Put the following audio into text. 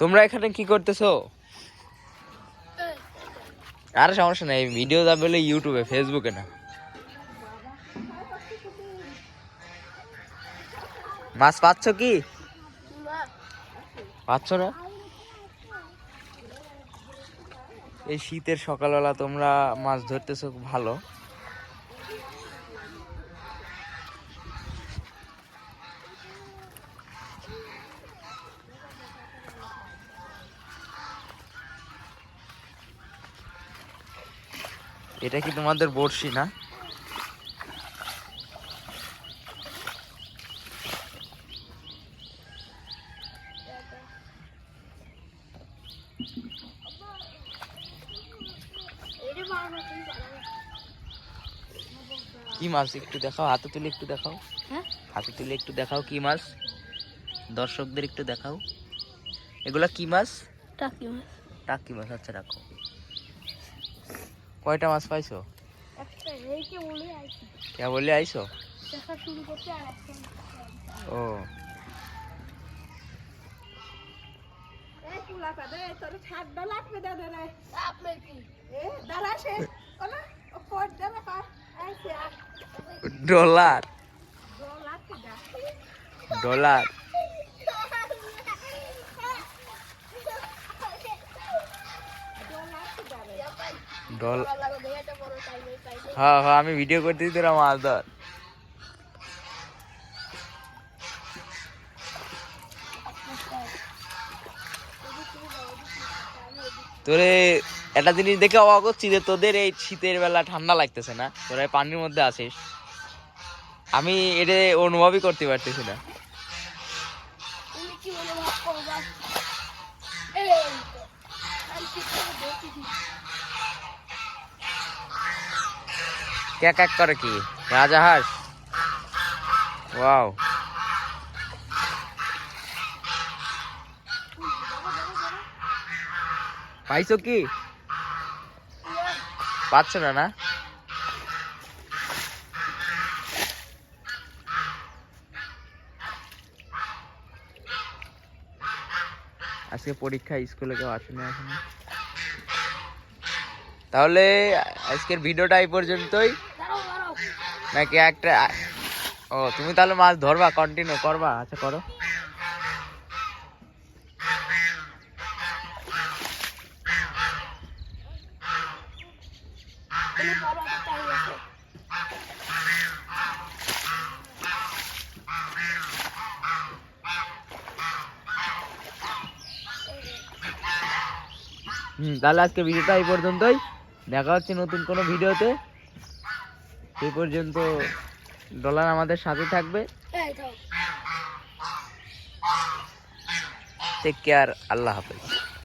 তোমরা এখানে কি করতেছো? আর সমস্যা নাই, ভিডিও যাবে বলে ইউটিউবে, ফেসবুকে না। মাছ পাচ্ছ কি? পাচ্ছ না? এই শীতের সকালবেলা তোমরা মাছ ধরতেছো, ভালো। এটা কি তোমাদের বড়শি না? কি মাছ একটু দেখাও, হাতে তুলে একটু দেখাও। হাতে তুলে একটু দেখাও কি মাছ, দর্শকদের একটু দেখাও। এগুলা কি মাছ? টাকি মাছ। টাকি মাছ, আচ্ছা রাখো। কয়টা মাছ পাইছো? কে বলে আইছো? ও ডলার, ডলার। হ্যাঁ হ্যাঁ, আমি ভিডিও করতেছি, তোরা মাছ ধর। তোরে একটা জিনিস দেখে অবাক হচ্ছি যে তোদের এই শীতের বেলা ঠান্ডা লাগতেছে না, তোরা পানির মধ্যে আছিস। আমি এটা অনুভবই করতে পারতেছি না। ক্যাক ক্যাক করে কি রাজাহাঁস? ওয়াও, পাইছো কি? পাচ্ছ না না? আজকে পরীক্ষা, স্কুলে কেউ আসেনি এখনো। তাহলে আজকের ভিডিওটা এই পর্যন্তই নাকি একটা? ও, তুমি তাহলে মাছ ধরবা, কন্টিনিউ করবা? আচ্ছা করো। তাহলে আজকে ভিডিওটা এই পর্যন্তই, দেখা হচ্ছে নতুন কোনো ভিডিওতে। সেই পর্যন্ত ডলার আমাদের সাথে থাকবে। টেক কেয়ার, আল্লাহ হাফেজ।